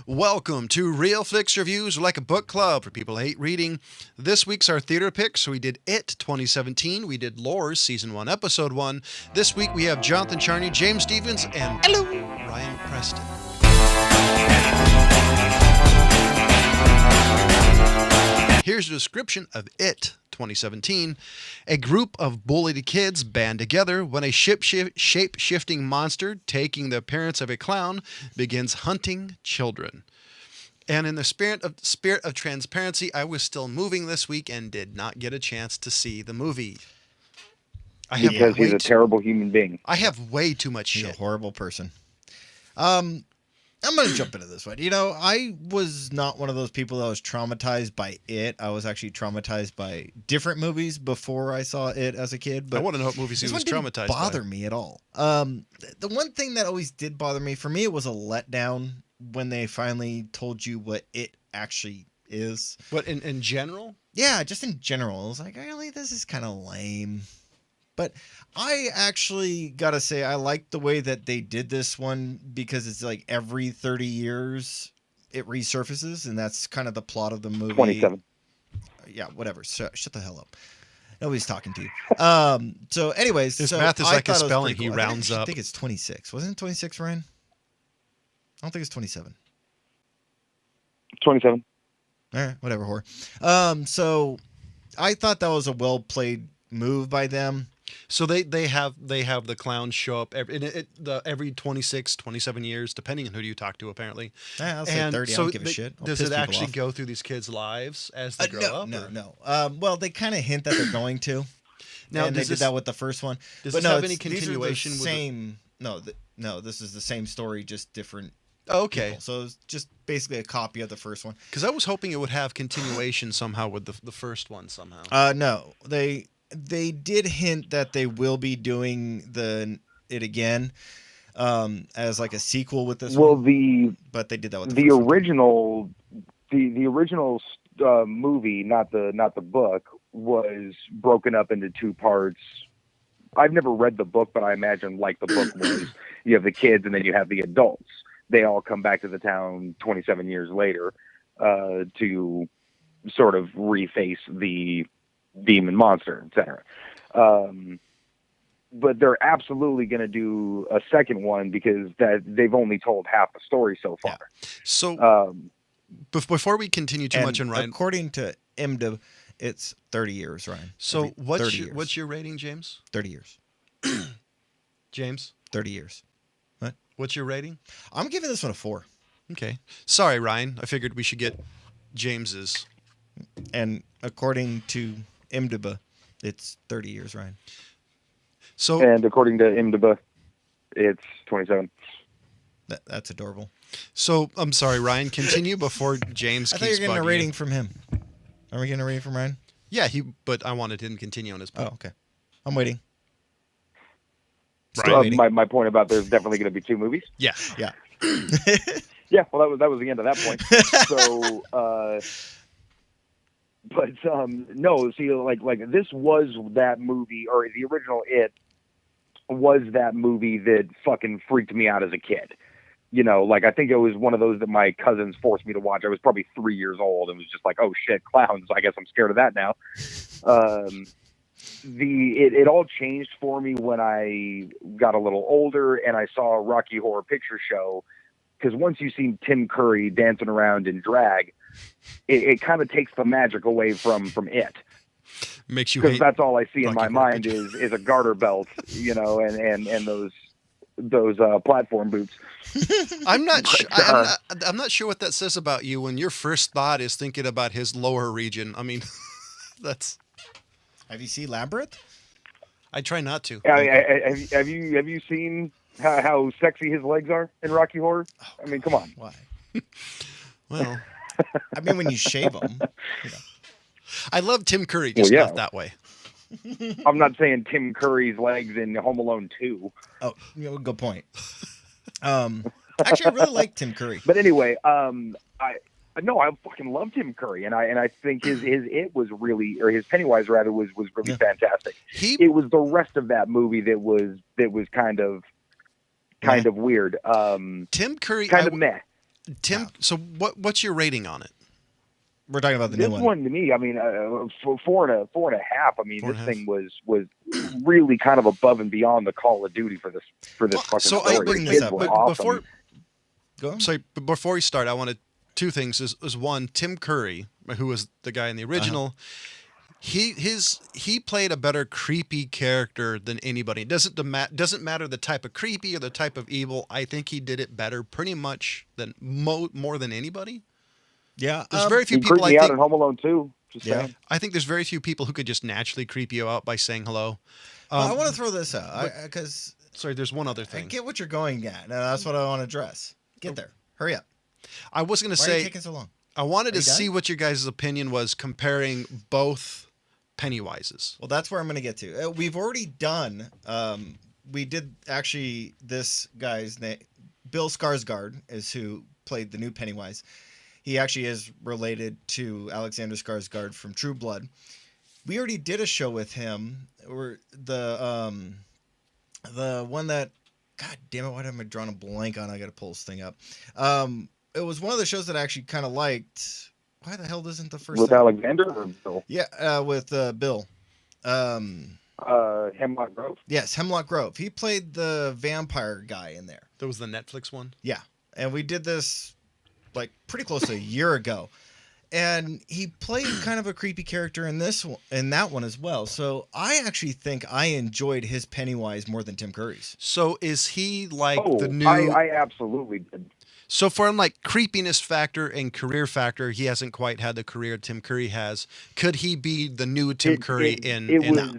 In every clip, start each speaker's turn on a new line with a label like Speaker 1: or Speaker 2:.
Speaker 1: Welcome to Real Flix Reviews, like a book club for people who hate reading. This week's our theater pick, so we did It 2017. We did Lores Season 1, Episode 1. This week we have Jonathan Charney, James Stevens, and hello, Ryan Preston. Here's a description of It 2017. A group of bullied kids band together when a shape-shifting monster, taking the appearance of a clown, begins hunting children. And in the spirit of transparency, I was still moving this week and did not get a chance to see the movie.
Speaker 2: Because he's a terrible human being.
Speaker 1: I have way too much shit.
Speaker 3: He's a horrible person. I'm going to jump into this one. You know, I was not one of those people that was traumatized by It. I was actually traumatized by different movies before I saw It as a kid. But
Speaker 1: I want to know what movies he was traumatized by.
Speaker 3: This didn't bother me at all. The one thing that always did bother me, for me, it was a letdown when they finally told you what It actually is.
Speaker 1: What, in general?
Speaker 3: Yeah, just in general. I was like, really, this is kind of lame. But I actually got to say, I like the way that they did this one because it's like every 30 years it resurfaces, and that's kind of the plot of the movie.
Speaker 2: 27.
Speaker 3: Yeah, whatever. Shut the hell up. Nobody's talking to you. So anyways.
Speaker 1: His math is like a spelling. He rounds up.
Speaker 3: I think it's 26. Wasn't it 26, Ryan? I don't think it's 27.
Speaker 2: 27.
Speaker 3: All right, whatever, whore. So I thought that was a well-played move by them.
Speaker 1: So they have the clowns show up every 26, 27 years, depending on who you talk to, apparently.
Speaker 3: I'll say 30.
Speaker 1: So
Speaker 3: I don't give a shit.
Speaker 1: Does it actually go through these kids' lives as they grow up?
Speaker 3: No. Well, they kind of hint that they're going to.
Speaker 1: Now,
Speaker 3: and they did that with the first one.
Speaker 1: Does this have any continuation?
Speaker 3: These are the same. No, this is the same story, just different.
Speaker 1: Oh, okay.
Speaker 3: People. So it's just basically a copy of the first one.
Speaker 1: Because I was hoping it would have continuation somehow with the first one somehow.
Speaker 3: No, they did hint that they will be doing it again as like a sequel with this one. But they did that with the
Speaker 2: original one. The original movie, not the book, was broken up into two parts. I've never read the book, but I imagine like the book was, you have the kids and then you have the adults. They all come back to the town 27 years later to sort of reface the demon monster, etc. But they're absolutely going to do a second one because they've only told half the story so far.
Speaker 1: Yeah. So before we continue too much on Ryan,
Speaker 3: according to IMDb, it's 30 years, Ryan.
Speaker 1: So what's your rating, James?
Speaker 3: 30 years.
Speaker 1: James?
Speaker 3: 30 years. What?
Speaker 1: What's your rating?
Speaker 3: I'm giving this one a 4.
Speaker 1: Okay. Sorry, Ryan. I figured we should get James's.
Speaker 3: And according to IMDb, it's 30 years, Ryan.
Speaker 2: And according to IMDb, it's 27.
Speaker 3: That's adorable.
Speaker 1: So, I'm sorry, Ryan. Continue before James
Speaker 3: I
Speaker 1: keeps
Speaker 3: thought you were getting a rating
Speaker 1: you.
Speaker 3: from him. Are we getting a rating from Ryan?
Speaker 1: Yeah, but I wanted him to continue on his point.
Speaker 3: Oh, okay. I'm waiting.
Speaker 2: My point about there's definitely going to be two movies.
Speaker 1: Yeah.
Speaker 2: Yeah. Well, that was the end of that point. So, no. See, like this was that movie, or the original It was that movie that fucking freaked me out as a kid. You know, like I think it was one of those that my cousins forced me to watch. I was probably 3 years old and was just like, oh shit, clowns. I guess I'm scared of that now. It all changed for me when I got a little older and I saw Rocky Horror Picture Show. Because once you've seen Tim Curry dancing around in drag, it kind of takes the magic away from It.
Speaker 1: Makes you
Speaker 2: because that's all I see in my mind is a garter belt, you know, and those platform boots.
Speaker 1: I'm not sure what that says about you when your first thought is thinking about his lower region. I mean, that's.
Speaker 3: Have you seen Labyrinth?
Speaker 1: I try not to.
Speaker 2: Have you seen how sexy his legs are in Rocky Horror? I mean, come on.
Speaker 3: Why?
Speaker 1: Well,
Speaker 3: I mean, when you shave them. You know.
Speaker 1: I love Tim Curry, just not that way.
Speaker 2: I'm not saying Tim Curry's legs in Home Alone 2.
Speaker 3: Oh, good point. Actually, I really like Tim Curry.
Speaker 2: But anyway, I fucking love Tim Curry, and I think his It was really, or his Pennywise rather was really fantastic. It was the rest of that movie that was kind of weird.
Speaker 1: Tim Curry
Speaker 2: kind of meh.
Speaker 1: Tim,
Speaker 3: Yeah.
Speaker 1: so what's your rating on it?
Speaker 3: We're talking about the
Speaker 2: This
Speaker 3: new one.
Speaker 2: one to me, I mean, for four and a half. I mean,
Speaker 1: Four and
Speaker 2: this
Speaker 1: a half.
Speaker 2: thing was really kind of above and beyond the Call of Duty for this fucking
Speaker 1: So
Speaker 2: story.
Speaker 1: I
Speaker 2: The
Speaker 3: bring this
Speaker 2: kids
Speaker 3: up,
Speaker 2: were
Speaker 3: but
Speaker 2: awesome.
Speaker 3: Go on.
Speaker 1: Sorry, but before we start, I wanted two things. Is one, Tim Curry, who was the guy in the original. He played a better creepy character than anybody. It doesn't matter the type of creepy or the type of evil. I think he did it better, pretty much than more than anybody.
Speaker 3: Yeah.
Speaker 1: There's very few
Speaker 2: He
Speaker 1: people.
Speaker 2: creeped me out in Home Alone 2. Just
Speaker 3: Yeah.
Speaker 2: saying.
Speaker 1: I think there's very few people who could just naturally creep you out by saying hello.
Speaker 3: I want to throw this out because
Speaker 1: Sorry, there's one other
Speaker 3: I
Speaker 1: thing.
Speaker 3: get what you're going at. And that's what I want to address. Get there. Hurry up.
Speaker 1: I was going to
Speaker 3: Why are you
Speaker 1: say
Speaker 3: taking so long?
Speaker 1: I wanted
Speaker 3: Are
Speaker 1: to
Speaker 3: you done?
Speaker 1: see what your guys' opinion was comparing both Pennywises.
Speaker 3: Well, that's where I'm going to get to. We've already done. We did actually. This guy's name, Bill Skarsgård, is who played the new Pennywise. He actually is related to Alexander Skarsgård from True Blood. We already did a show with him. Or the one that. God damn it! Why am I drawing a blank on? I got to pull this thing up. It was one of the shows that I actually kind of liked. Why the hell isn't the first?
Speaker 2: With
Speaker 3: thing?
Speaker 2: Alexander or Bill?
Speaker 3: Yeah, with Bill.
Speaker 2: Hemlock Grove.
Speaker 3: Yes, Hemlock Grove. He played the vampire guy in there.
Speaker 1: That was the Netflix one.
Speaker 3: Yeah, and we did this like pretty close to a year ago, and he played kind of a creepy character in this one, in that one as well. So I actually think I enjoyed his Pennywise more than Tim Curry's.
Speaker 1: So is he like
Speaker 2: Oh,
Speaker 1: the new?
Speaker 2: I absolutely did.
Speaker 1: So for like creepiness factor and career factor, he hasn't quite had the career Tim Curry has. Could he be the new Tim Curry in
Speaker 2: was,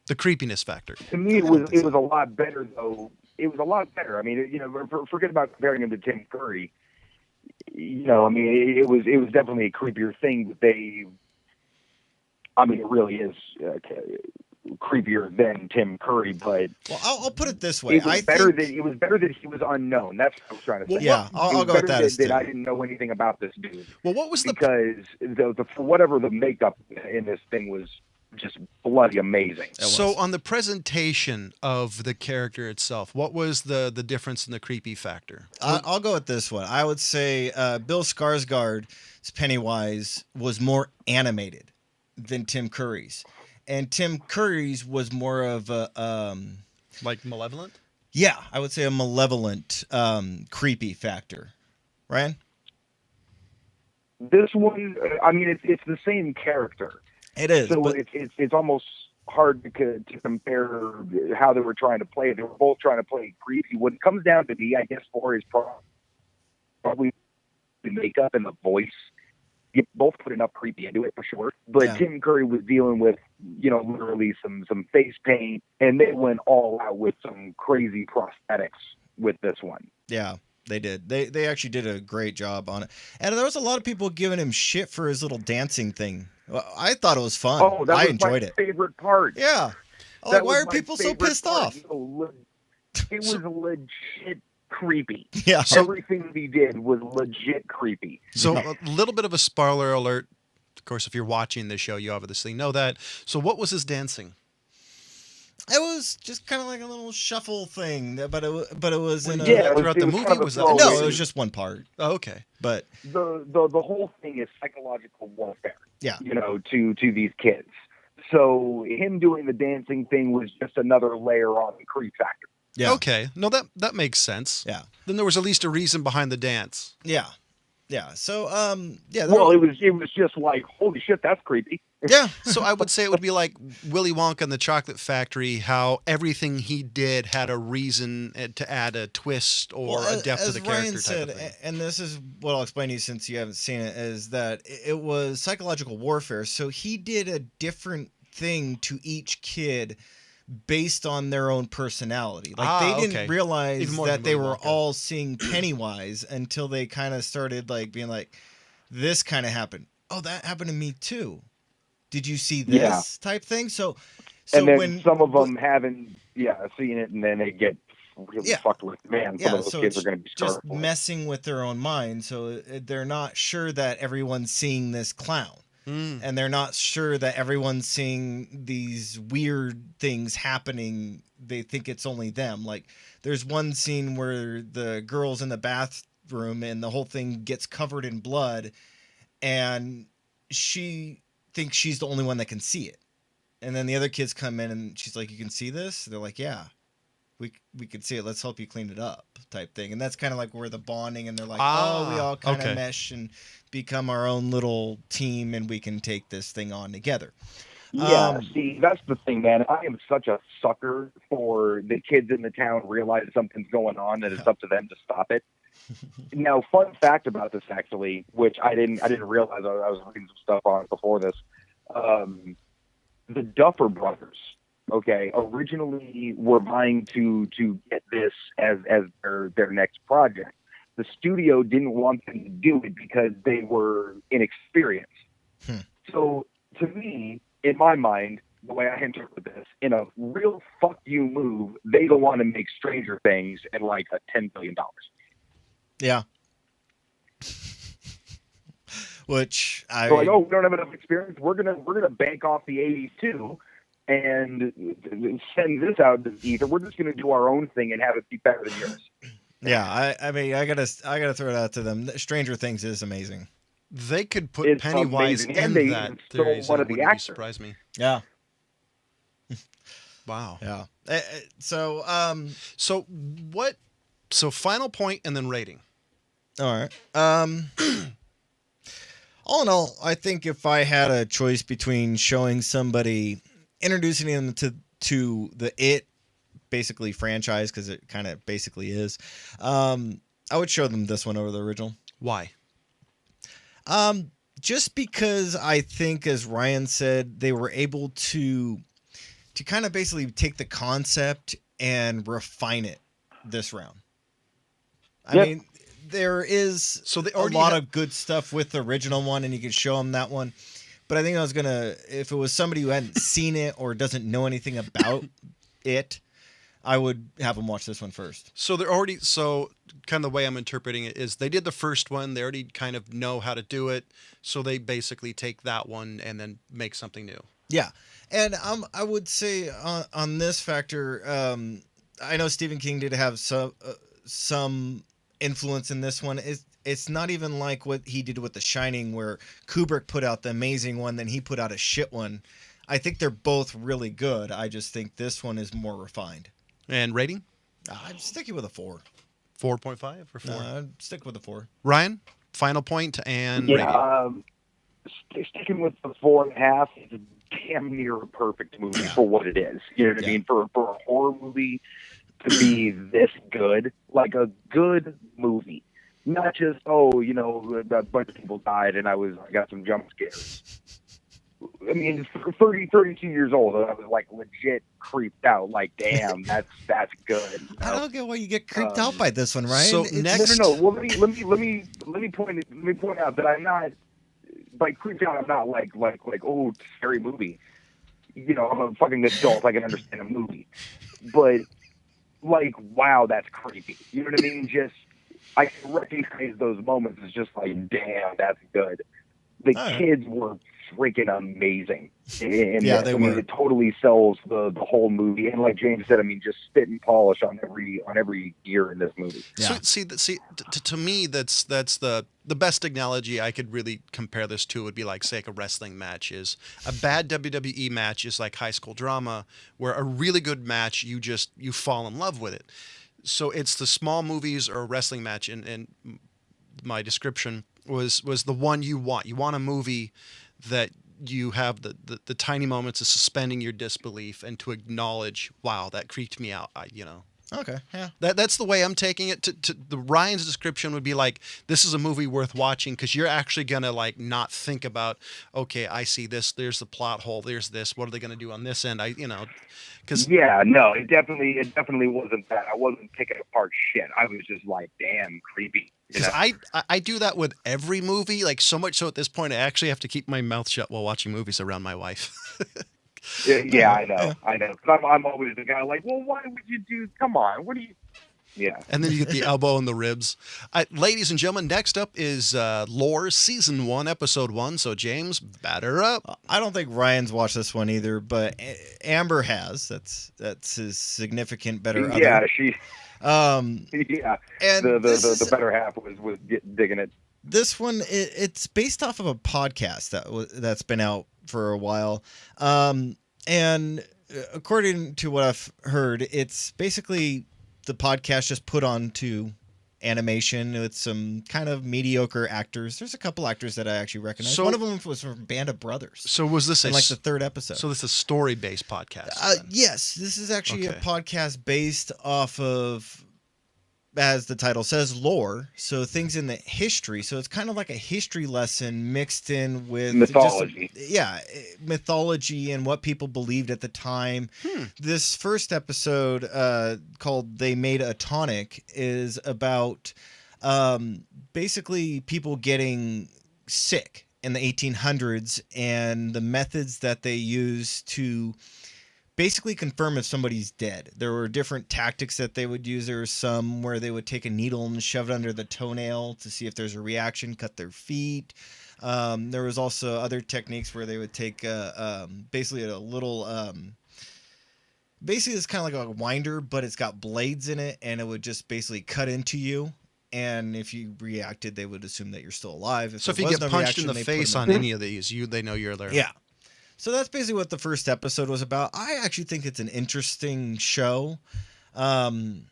Speaker 1: the creepiness factor?
Speaker 2: to me, it was a lot better though. It was a lot better. I mean, forget about comparing him to Tim Curry. I mean, it was definitely a creepier thing. But it really is creepier than Tim Curry. But
Speaker 3: Well, I'll put it this way.
Speaker 2: it was better that he was unknown. That's what I was trying to say.
Speaker 3: Well, yeah, I'll go with that as
Speaker 2: That
Speaker 3: too.
Speaker 2: I didn't know anything about this dude.
Speaker 1: Well, what was the
Speaker 2: Because for whatever the makeup in this thing was just bloody amazing.
Speaker 1: so on the presentation of the character itself? What was the difference in the creepy factor?
Speaker 3: I'll go with this one. I would say Bill Skarsgård's Pennywise was more animated than Tim Curry's, and Tim Curry's was more of a
Speaker 1: Like malevolent?
Speaker 3: yeah, I would say a malevolent, creepy factor. Ryan?
Speaker 2: This one, I mean, it's the same character,
Speaker 3: It is.
Speaker 2: so
Speaker 3: but
Speaker 2: it's almost hard to compare how they were trying to play. They were both trying to play creepy. What it comes down to me, I guess, for is probably the makeup and the voice. You both put enough creepy into it for sure. But
Speaker 3: Yeah.
Speaker 2: Tim Curry was dealing with, literally some face paint, and they went all out with some crazy prosthetics with this one.
Speaker 3: yeah, they did. They actually did a great job on it. And there was a lot of people giving him shit for his little dancing thing. Well, I thought it was fun.
Speaker 2: Oh, that
Speaker 3: I
Speaker 2: was
Speaker 3: enjoyed
Speaker 2: my
Speaker 3: it.
Speaker 2: favorite part.
Speaker 3: Yeah. I'm
Speaker 2: That
Speaker 3: like, why
Speaker 2: was
Speaker 3: are
Speaker 2: my
Speaker 3: people so
Speaker 2: favorite
Speaker 3: pissed
Speaker 2: part.
Speaker 3: off?
Speaker 2: It was legit creepy.
Speaker 3: Yeah.
Speaker 2: Everything he did was legit creepy.
Speaker 1: So a little bit of a spoiler alert. Of course, if you're watching this show, you obviously know that. So what was his dancing?
Speaker 3: It was just kind of like a little shuffle thing, but it was in a
Speaker 2: Yeah,
Speaker 1: throughout the
Speaker 2: it was
Speaker 1: movie,
Speaker 2: kind of a
Speaker 1: was that-
Speaker 2: throwaway.
Speaker 3: no, it was just one part.
Speaker 1: Oh, okay.
Speaker 3: But
Speaker 2: The whole thing is psychological warfare.
Speaker 3: Yeah.
Speaker 2: To these kids. So him doing the dancing thing was just another layer on the creep factor.
Speaker 3: yeah,
Speaker 1: Okay. No, that makes sense.
Speaker 3: yeah,
Speaker 1: Then there was at least a reason behind the dance.
Speaker 3: yeah, yeah. So yeah,
Speaker 2: Well, it was just like, holy shit, that's creepy.
Speaker 3: yeah,
Speaker 1: So I would say it would be like Willy Wonka and the Chocolate Factory, how everything he did had a reason to add a twist or
Speaker 3: Well,
Speaker 1: a depth to
Speaker 3: as
Speaker 1: the character
Speaker 3: Ryan
Speaker 1: type
Speaker 3: said,
Speaker 1: of thing.
Speaker 3: and this is what I'll explain to you since you haven't seen it, is that it was psychological warfare. So he did a different thing to each kid based on their own personality. Like they didn't
Speaker 1: okay.
Speaker 3: realize
Speaker 1: Even more
Speaker 3: that
Speaker 1: than
Speaker 3: they
Speaker 1: Willy
Speaker 3: were
Speaker 1: Wonka.
Speaker 3: all seeing Pennywise until they kind of started like being like, this kind of happened. Oh, that happened to me too. Did you see this
Speaker 2: Yeah.
Speaker 3: type thing? So
Speaker 2: And then
Speaker 3: when
Speaker 2: some of them haven't, seen it, and then they get really
Speaker 3: Yeah.
Speaker 2: fucked with. Man, some of those kids
Speaker 3: it's
Speaker 2: are going to be
Speaker 3: just
Speaker 2: scarred. for it.
Speaker 3: messing with their own mind. So they're not sure that everyone's seeing this clown, and they're not sure that everyone's seeing these weird things happening. They think it's only them. Like there's one scene where the girl's in the room, and the whole thing gets covered in blood, and she thinks she's the only one that can see it. And then the other kids come in, and she's like, "You can see this?" They're like, "Yeah, we can see it. Let's help you clean it up," type thing. And that's kind of like where the bonding, and they're like, "Oh, we all kind of mesh and become our own little team, and we can take this thing on together."
Speaker 2: Yeah, see, that's the thing, man. I am such a sucker for the kids in the town realize something's going on and it's up to them to stop it. Now, fun fact about this, actually, which I didn't realize. I was reading some stuff on it before this. The Duffer Brothers, okay, originally were vying to get this as their next project. The studio didn't want them to do it because they were inexperienced. So, to me, in my mind, the way I interpret this, in a real fuck you move, they don't want to make Stranger Things at like a $10 billion.
Speaker 3: Yeah. Which I
Speaker 2: so like, oh, we don't have enough experience. We're gonna bank off the 80s too, and send this out to ether. We're just gonna do our own thing and have it be better than yours.
Speaker 3: Yeah, I mean, I gotta throw it out to them. Stranger Things is amazing.
Speaker 1: They could put
Speaker 2: It's
Speaker 1: Pennywise
Speaker 2: amazing.
Speaker 1: in
Speaker 2: And they
Speaker 1: that
Speaker 2: stole
Speaker 1: series,
Speaker 2: one
Speaker 1: and
Speaker 2: of
Speaker 1: it
Speaker 2: the
Speaker 1: wouldn't
Speaker 2: actors.
Speaker 1: surprise me.
Speaker 3: Yeah.
Speaker 1: Wow.
Speaker 3: Yeah. So
Speaker 1: So final point and then rating.
Speaker 3: all right. All in all, I think if I had a choice between showing somebody, introducing them to the It basically franchise, because it kind of basically is, I would show them this one over the original.
Speaker 1: Why?
Speaker 3: Just because I think, as Ryan said, they were able to kind of basically take the concept and refine it this round. I mean, there is a lot of good stuff with the original one, and you can show them that one. But I think if it was somebody who hadn't seen it or doesn't know anything about it, I would have them watch this one first.
Speaker 1: So kind of the way I'm interpreting it is they did the first one. They already kind of know how to do it. So they basically take that one and then make something new.
Speaker 3: Yeah. And I would say on this factor, I know Stephen King did have some influence in this one. It's not even like what he did with The Shining, where Kubrick put out the amazing one, then he put out a shit one. I think they're both really good. I just think this one is more refined.
Speaker 1: And rating?
Speaker 3: I'm sticking with a 4.
Speaker 1: 4.5 or 4?
Speaker 3: I'd stick with a 4.
Speaker 1: Ryan, final point and rating.
Speaker 2: Sticking with the 4.5, it's damn near a perfect movie for what it is. You know what I mean? For a horror movie to be this good, like a good movie, not just a bunch of people died and I got some jump scares. I mean, 32 years old, I was like legit creeped out. Like, damn, that's good.
Speaker 3: I don't get why you get creeped out by this one, Ryan.
Speaker 1: So next,
Speaker 2: no. Well, let me point out that I'm not like creeped out. I'm not like oh, scary movie. You know, I'm a fucking adult. I can understand a movie, but like, wow, that's creepy. You know what I mean? Just I can recognize those moments as just like, damn, that's good. The kids were freaking amazing. And
Speaker 3: they were.
Speaker 2: It totally sells the whole movie. And like James said, I mean, just spit and polish on every gear in this movie.
Speaker 1: Yeah. So, to me, that's the best analogy I could really compare this to would be like, say, a wrestling match is a bad WWE match is like high school drama, where a really good match, you fall in love with it. So it's the small movies or a wrestling match, and my description was the one you want. You want a movie that you have the tiny moments of suspending your disbelief and to acknowledge, wow, that creeped me out.
Speaker 3: Okay, yeah.
Speaker 1: That's the way I'm taking it. To the Ryan's description would be like, this is a movie worth watching because you're actually gonna like not think about, okay, I see this. There's the plot hole. There's this. What are they gonna do on this end? Because
Speaker 2: it definitely wasn't that. I wasn't picking apart shit. I was just like, damn, creepy.
Speaker 1: Because I do that with every movie, like so much so at this point I actually have to keep my mouth shut while watching movies around my wife.
Speaker 2: Yeah, I know. Cause I'm always the guy like, well, why would you do? Come on, what do you? Yeah.
Speaker 1: And then you get the elbow and the ribs. Ladies and gentlemen, next up is Lore Season 1, Episode 1. So James, batter up.
Speaker 3: I don't think Ryan's watched this one either, but Amber has. That's his significant better other.
Speaker 2: Yeah, Yeah,
Speaker 3: And
Speaker 2: the better half was digging it.
Speaker 3: this one, it's based off of a podcast that's been out for a while. And according to what I've heard, it's basically the podcast just put onto animation with some kind of mediocre actors. There's a couple actors that I actually recognize.
Speaker 1: So-
Speaker 3: One of them was from Band of Brothers.
Speaker 1: So was this
Speaker 3: in like the third episode.
Speaker 1: So this is a story-based podcast? then?
Speaker 3: Yes, this is actually a
Speaker 1: Okay.
Speaker 3: podcast based off of, as the title says, lore. So things in the history. So it's kind of like a history lesson mixed in with
Speaker 2: Mythology.
Speaker 3: mythology and what people believed at the time. This first episode, called "They Made a Tonic," is about basically people getting sick in the 1800s and the methods that they use to basically confirm if somebody's dead. There were different tactics that they would use. There was some where they would take a needle and shove it under the toenail to see if there's a reaction, cut their feet. There was also other techniques where they would take basically a little basically it's kind of like a winder, but it's got blades in it, and it would just basically cut into you. And if you reacted, they would assume that you're still alive.
Speaker 1: So if
Speaker 3: there
Speaker 1: you
Speaker 3: was
Speaker 1: get
Speaker 3: no
Speaker 1: punched in
Speaker 3: reaction,
Speaker 1: the
Speaker 3: they put
Speaker 1: face
Speaker 3: them
Speaker 1: on any of these, they know you're there.
Speaker 3: yeah. So that's basically what the first episode was about. I actually think it's an interesting show. I'm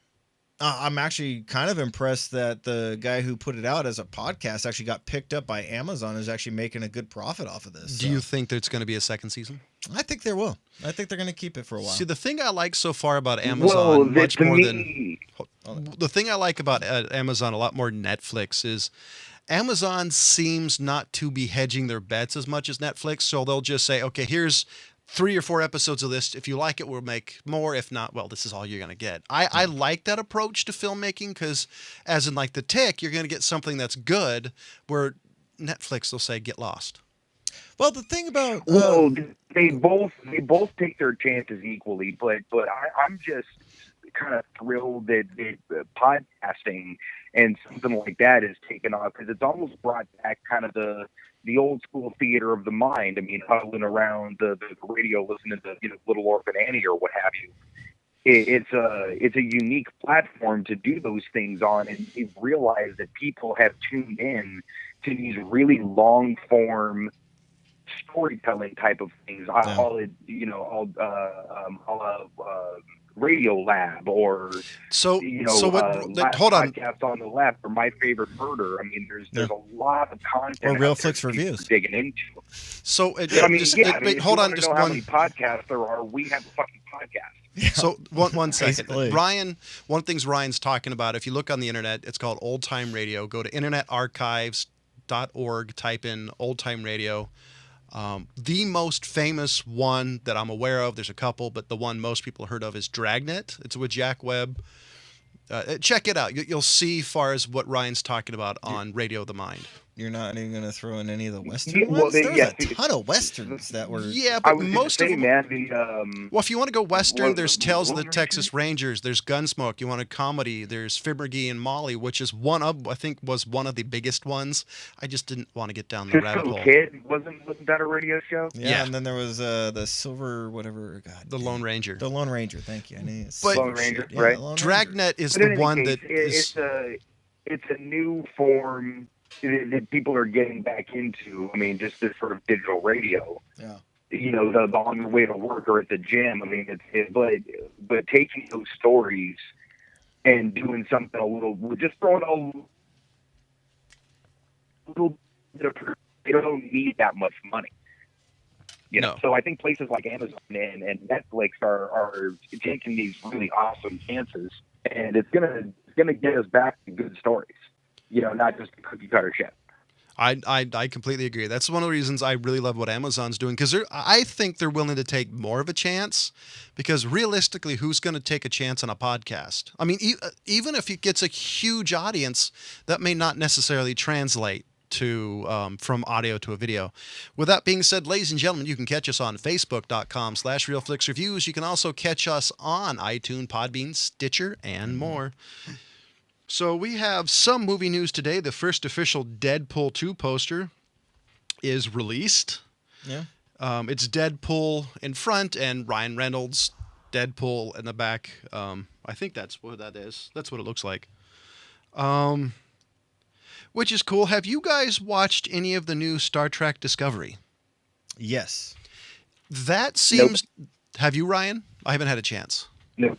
Speaker 3: actually kind of impressed that the guy who put it out as a podcast actually got picked up by Amazon, is actually making a good profit off of this.
Speaker 1: Do you think there's going to be a second season?
Speaker 3: I think there will. I think they're going to keep it for a while.
Speaker 1: See, the thing I like so far about
Speaker 2: Well,
Speaker 1: Amazon, much
Speaker 2: to
Speaker 1: more
Speaker 2: me,
Speaker 1: than the thing I like about Amazon a lot more than Netflix is Amazon seems not to be hedging their bets as much as Netflix. So they'll just say, okay, here's 3 or 4 episodes of this. If you like it, we'll make more. If not, well, this is all you're going to get. I like that approach to filmmaking because, as in like The Tick, you're going to get something that's good, where Netflix will say, get lost.
Speaker 3: Well, the thing about
Speaker 2: well, they both take their chances equally, but I'm just kind of thrilled that podcasting and something like that is taken off, because it's almost brought back kind of the old school theater of the mind. I mean, huddling around the radio, listening to Little Orphan Annie or what have you. It's a unique platform to do those things on, and you've realized that people have tuned in to these really long form storytelling type of things. I'll Radio Lab, or
Speaker 1: So what? Hold on.
Speaker 2: Podcast on the Left, or My Favorite Murder. I mean, there's a lot of content.
Speaker 3: Or Real
Speaker 2: out there
Speaker 3: Flix
Speaker 2: that people
Speaker 3: Reviews.
Speaker 2: are digging into.
Speaker 1: So
Speaker 2: I mean,
Speaker 1: just,
Speaker 2: hold on,
Speaker 1: just
Speaker 2: know how
Speaker 1: one.
Speaker 2: many podcasts there are. We have a fucking podcast.
Speaker 1: So one second.
Speaker 3: Basically.
Speaker 1: Ryan, one of the things Ryan's talking about, if you look on the internet, it's called Old Time Radio. Go to internetarchives.org, type in Old Time Radio. The most famous one that I'm aware of, there's a couple, but the one most people heard of is Dragnet. It's with Jack Webb. Check it out. You'll see far as what Ryan's talking about on Radio the Mind.
Speaker 3: You're not even going to throw in any of the Western
Speaker 2: Yeah, well,
Speaker 3: ones? There was
Speaker 2: yeah,
Speaker 3: a ton of Westerns that were...
Speaker 1: Yeah,
Speaker 2: I
Speaker 1: but
Speaker 2: was
Speaker 1: most of
Speaker 2: say,
Speaker 1: them...
Speaker 2: man,
Speaker 1: Well, if you want to go Western,
Speaker 2: What-
Speaker 1: there's Tales of the
Speaker 2: what-
Speaker 1: Texas Rangers. There's Gunsmoke. You want a comedy, there's Fib McGee and Molly, which is I think was one of the biggest ones. I just didn't want to get down the rabbit
Speaker 2: Cisco
Speaker 1: hole.
Speaker 2: Kid wasn't that a radio show?
Speaker 3: Yeah, and then there was the Silver, whatever, God.
Speaker 1: The Lone Ranger.
Speaker 3: The Lone Ranger, thank you. I knew
Speaker 1: But-
Speaker 2: Lone Ranger,
Speaker 3: Yeah,
Speaker 2: right?
Speaker 3: the Lone Ranger.
Speaker 1: Dragnet is
Speaker 2: But in
Speaker 1: the
Speaker 2: any
Speaker 1: one
Speaker 2: case,
Speaker 1: that is...
Speaker 2: it's a new form that people are getting back into. I mean, just this sort of digital radio.
Speaker 3: Yeah.
Speaker 2: The on your way to work or at the gym. I mean, but taking those stories and doing something a little, just throwing a little bit of, they don't need that much money.
Speaker 1: No.
Speaker 2: So I think places like Amazon and Netflix are taking these really awesome chances, and it's gonna get us back to good stories. Not just cookie cutter shit.
Speaker 1: I completely agree. That's one of the reasons I really love what Amazon's doing, because I think they're willing to take more of a chance, because realistically, who's going to take a chance on a podcast? I mean, even if it gets a huge audience, that may not necessarily translate to from audio to a video. With that being said, ladies and gentlemen, you can catch us on Facebook.com/RealFlixReviews. You can also catch us on iTunes, Podbean, Stitcher, and more. So we have some movie news today. The first official Deadpool 2 poster is released.
Speaker 3: Yeah.
Speaker 1: It's Deadpool in front and Ryan Reynolds, Deadpool in the back. I I think that's what that is. That's what it looks like. Which is cool. Have you guys watched any of the new Star Trek Discovery?
Speaker 3: Yes.
Speaker 1: That seems. Nope. Have you, Ryan? I haven't had a chance.
Speaker 2: No.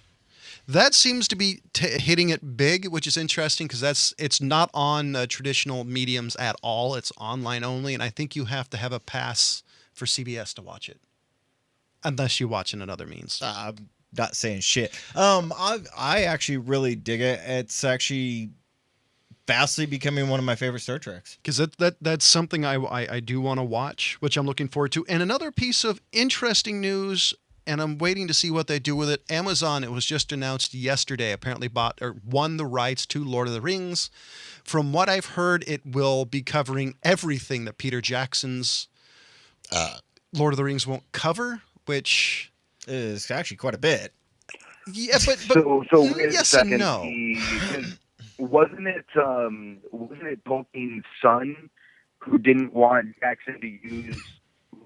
Speaker 1: That seems to be hitting it big, which is interesting because it's not on traditional mediums at all. It's online only, and I think you have to have a pass for CBS to watch it, unless you watch in another means.
Speaker 3: I'm not saying shit. I actually really dig it. It's actually vastly becoming one of my favorite Star Treks.
Speaker 1: Because that's something I do want to watch, which I'm looking forward to. And another piece of interesting news, and I'm waiting to see what they do with it. Amazon, it was just announced yesterday, apparently won the rights to Lord of the Rings. From what I've heard, it will be covering everything that Peter Jackson's Lord of the Rings won't cover, which
Speaker 3: is actually quite a bit.
Speaker 1: Yeah, but
Speaker 2: so wait
Speaker 1: yes
Speaker 2: a second.
Speaker 1: and no.
Speaker 2: Wasn't it Tolkien's son who didn't want Jackson to use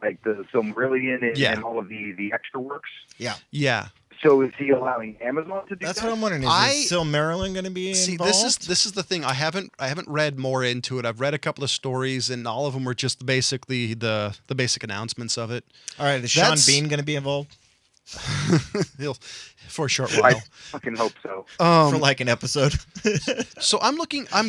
Speaker 2: like the Silmarillion and all of the extra works?
Speaker 3: Yeah.
Speaker 1: Yeah.
Speaker 2: So is he allowing Amazon to do
Speaker 3: That's
Speaker 2: that?
Speaker 3: what I'm wondering. Is Silmarillion going to be involved?
Speaker 1: See, this is the thing. I haven't read more into it. I've read a couple of stories, and all of them were just basically the basic announcements of it.
Speaker 3: All right, is Sean Bean going to be involved?
Speaker 1: For a short while.
Speaker 2: I fucking hope so.
Speaker 3: For like an episode.
Speaker 1: So I'm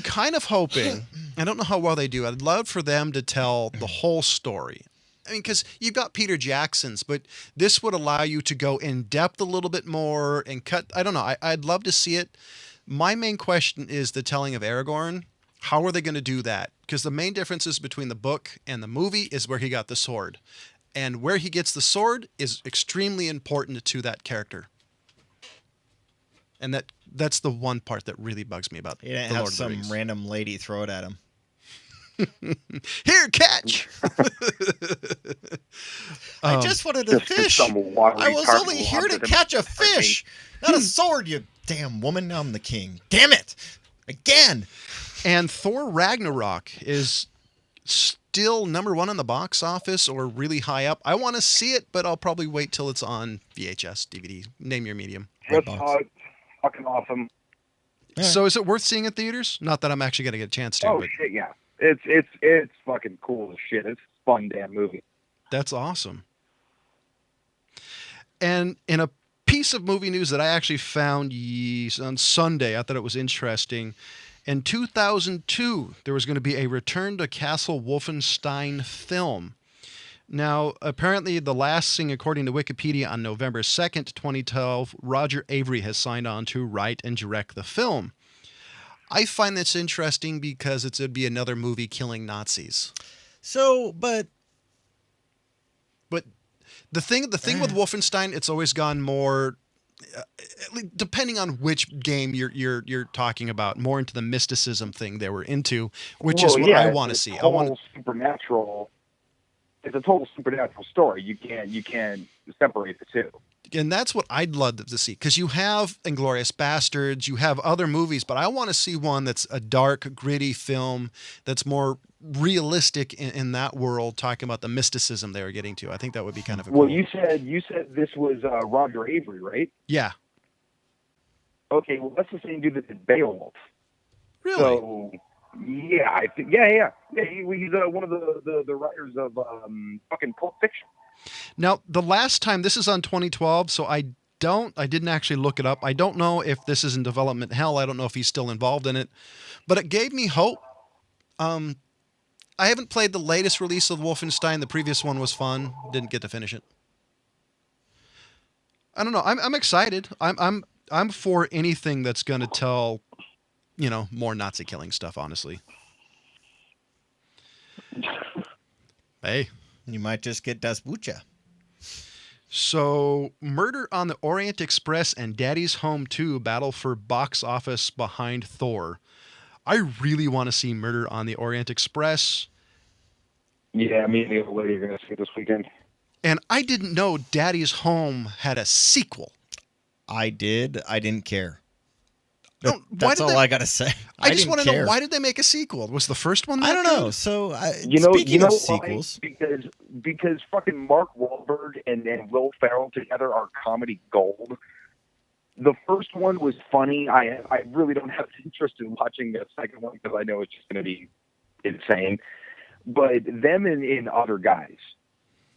Speaker 1: kind of hoping, I don't know how well they do. I'd love for them to tell the whole story. I mean, because you've got Peter Jackson's, but this would allow you to go in depth a little bit more and cut. I don't know. I'd love to see it. My main question is the telling of Aragorn. How are they going to do that? Because the main differences between the book and the movie is where he got the sword. And where he gets the sword is extremely important to that character. And that's the one part that really bugs me about
Speaker 3: He didn't have some random lady throw it at him.
Speaker 1: Here, catch!
Speaker 3: I just wanted a fish. I was only here to catch a fish, not a sword, you damn woman. Now I'm the king. Damn it! Again!
Speaker 1: And Thor Ragnarok is still #1 on the box office or really high up. I want to see it, but I'll probably wait till it's on VHS, DVD. Name your medium.
Speaker 2: That's fucking awesome.
Speaker 1: So is it worth seeing in theaters? Not that I'm actually going to get a chance to.
Speaker 2: Oh, shit, yeah. It's fucking cool as shit. It's a fun damn movie.
Speaker 1: That's awesome. And in a piece of movie news that I actually found on Sunday, I thought it was interesting. In 2002, there was going to be a Return to Castle Wolfenstein film. Now, apparently, the last thing, according to Wikipedia, on November 2nd, 2012, Roger Avery has signed on to write and direct the film. I find this interesting because it would be another movie killing Nazis.
Speaker 3: So, but
Speaker 1: the thing with Wolfenstein, it's always gone more, depending on which game you're talking about, more into the mysticism thing they were into, which is what I want to see. I want
Speaker 2: supernatural. It's a total supernatural story. You can't separate the two.
Speaker 1: And that's what I'd love to see, because you have Inglourious Bastards, you have other movies, but I want to see one that's a dark, gritty film that's more realistic in that world, talking about the mysticism they were getting to. I think that would be kind of a
Speaker 2: Well,
Speaker 1: cool.
Speaker 2: you said this was Roger Avery, right?
Speaker 1: Yeah.
Speaker 2: Okay, well, that's the same dude that did Beowulf.
Speaker 1: Really?
Speaker 2: So, yeah, I think, yeah. He's one of the writers of fucking Pulp Fiction.
Speaker 1: Now, the last time, this is on 2012, so I didn't actually look it up. I don't know if this is in development hell. I don't know if he's still involved in it, but it gave me hope. I haven't played the latest release of Wolfenstein. The previous one was fun. Didn't get to finish it. I don't know. I'm excited. I'm for anything that's going to tell, more Nazi killing stuff, honestly. Hey.
Speaker 3: You might just get Das Bucha.
Speaker 1: So, Murder on the Orient Express and Daddy's Home 2 battle for box office behind Thor. I really want to see Murder on the Orient Express.
Speaker 2: Yeah, me and the old lady are going to see it this weekend.
Speaker 1: And I didn't know Daddy's Home had a sequel.
Speaker 3: I did. I didn't care.
Speaker 2: That's
Speaker 3: all I got to say.
Speaker 1: I just want to know, why did they make a sequel? Was the first one that
Speaker 3: I don't know.
Speaker 1: good?
Speaker 3: So,
Speaker 2: speaking of
Speaker 3: sequels.
Speaker 2: Because fucking Mark Wahlberg and Will Ferrell together are comedy gold. The first one was funny. I really don't have interest in watching the second one because I know it's just going to be insane. But them and other guys,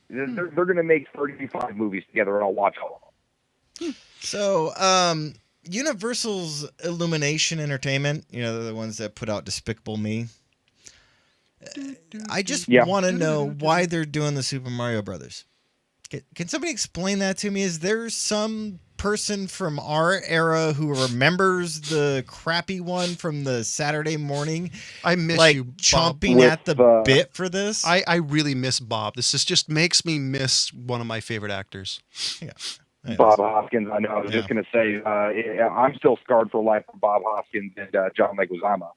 Speaker 2: they're going to make 35 movies together, and I'll watch all of them.
Speaker 3: So, Universal's Illumination Entertainment, they're the ones that put out Despicable Me. I just want to know why they're doing the Super Mario Brothers. Can somebody explain that to me? Is there some person from our era who remembers the crappy one from the Saturday morning?
Speaker 1: I miss you, Bob.
Speaker 3: Chomping at the bit for this.
Speaker 1: I really miss Bob. This just makes me miss one of my favorite actors.
Speaker 3: Yeah.
Speaker 2: Bob Hoskins. I know. I was just going to say, I'm still scarred for life from Bob Hoskins and John Leguizamo.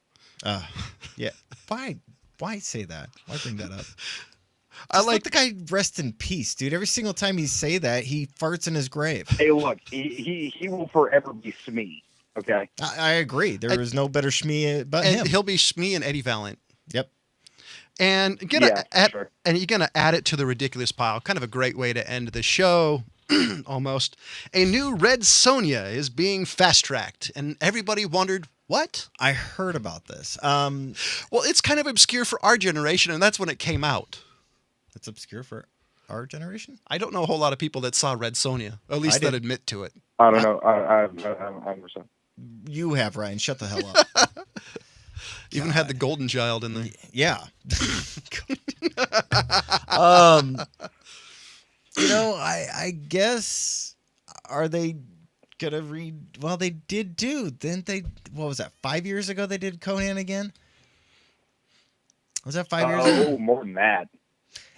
Speaker 3: Yeah. Why say that? Why bring that up?
Speaker 1: I like
Speaker 3: the guy rest in peace, dude. Every single time you say that, he farts in his grave.
Speaker 2: Hey, look, he will forever be Smee. Okay,
Speaker 3: I agree. There is no better Shmee but him.
Speaker 1: He'll be Shmee and Eddie Valiant.
Speaker 3: Yep.
Speaker 1: And you're gonna add it to the ridiculous pile. Kind of a great way to end the show. Almost. A new Red Sonja is being fast-tracked, and everybody wondered, what?
Speaker 3: I heard about this.
Speaker 1: Well, it's kind of obscure for our generation, and that's when it came out.
Speaker 3: It's obscure for our generation?
Speaker 1: I don't know a whole lot of people that saw Red Sonja, at least that admit to it.
Speaker 2: I don't know. I understand.
Speaker 3: You have, Ryan. Shut the hell up.
Speaker 1: Even had the golden child in there.
Speaker 3: Yeah. I guess, are they going to read? Well, they did didn't they? What was that? 5 years ago they did Conan again? Was that 5 years ago?
Speaker 2: Oh, more than that.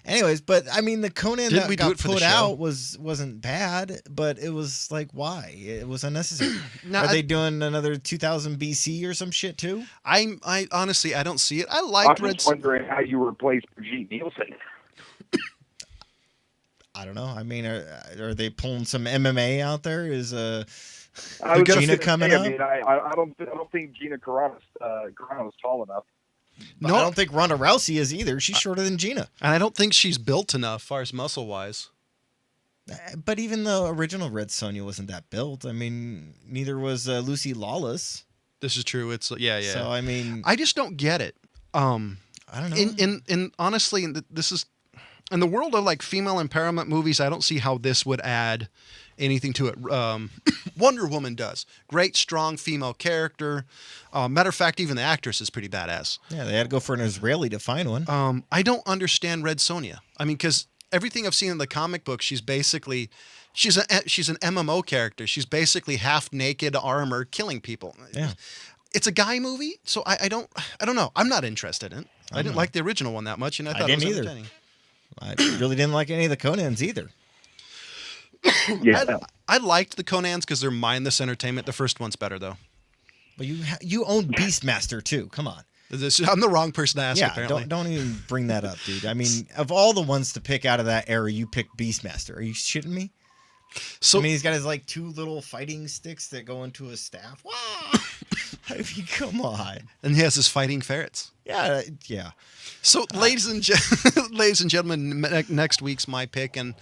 Speaker 3: Anyways, but I mean, the Conan
Speaker 1: Didn't
Speaker 3: that got put out wasn't bad, but it was like, why? It was unnecessary. Are they doing another 2000 BC or some shit too?
Speaker 1: I honestly, I don't see it. I liked
Speaker 2: I'm just wondering how you replace Brigitte Nielsen.
Speaker 3: I don't know. I mean, are they pulling some MMA out there? Is
Speaker 2: Gina
Speaker 3: coming up?
Speaker 2: I mean, I don't think Gina Carano's tall enough.
Speaker 3: No, I don't think Ronda Rousey is either. She's shorter than Gina.
Speaker 1: And I don't think she's built enough, as far as muscle-wise.
Speaker 3: But even the original Red Sonja wasn't that built. I mean, neither was Lucy Lawless.
Speaker 1: This is true. It's yeah.
Speaker 3: So I mean,
Speaker 1: I just don't get it. I don't know. In honestly, this is in the world of like female empowerment movies. I don't see how this would add anything to it. Wonder Woman does. Great, strong female character. Matter of fact, even the actress is pretty badass.
Speaker 3: Yeah, they had to go for an Israeli to find one.
Speaker 1: I don't understand Red Sonja. I mean, because everything I've seen in the comic book, she's an MMO character. She's basically half naked, armor, killing people.
Speaker 3: Yeah,
Speaker 1: it's a guy movie, so I don't know. I'm not interested in it. I didn't like the original one that much, and I thought it was entertaining.
Speaker 3: I really didn't like any of the Conans either.
Speaker 2: Yeah,
Speaker 1: I liked the Conans because they're mindless entertainment. The first one's better though.
Speaker 3: But you own Beastmaster too. Come on.
Speaker 1: I'm the wrong person to ask.
Speaker 3: Yeah,
Speaker 1: apparently.
Speaker 3: don't even bring that up, dude. I mean, of all the ones to pick out of that era, you picked Beastmaster. Are you shitting me? So I mean, he's got his like two little fighting sticks that go into his staff. I mean, come on.
Speaker 1: And he has his fighting ferrets.
Speaker 3: Yeah.
Speaker 1: So, ladies and gentlemen, next week's my pick, and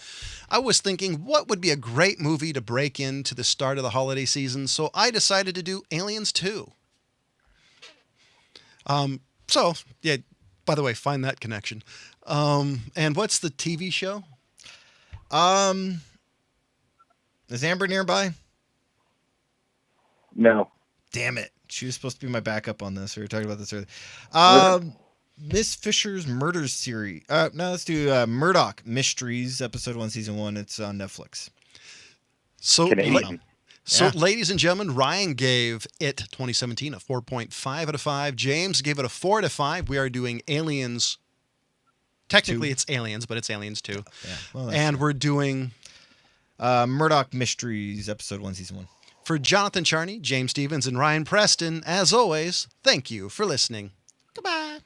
Speaker 1: I was thinking, what would be a great movie to break into the start of the holiday season? So I decided to do Aliens 2. So yeah. By the way, find that connection. And what's the TV show?
Speaker 3: Is Amber nearby?
Speaker 2: No.
Speaker 3: Damn it. She was supposed to be my backup on this. We were talking about this earlier. Miss Fisher's Murder Series. No, let's do Murdoch Mysteries, Episode 1, Season 1. It's on Netflix.
Speaker 1: So, ladies and gentlemen, Ryan gave it 2017 a 4.5 out of 5. James gave it a 4 out of 5. We are doing Aliens. Technically, it's Aliens, but it's Aliens 2.
Speaker 3: Yeah. Well,
Speaker 1: and we're doing
Speaker 3: Murdoch Mysteries, Episode 1, Season 1.
Speaker 1: For Jonathan Charney, James Stevens, and Ryan Preston, as always, thank you for listening. Goodbye.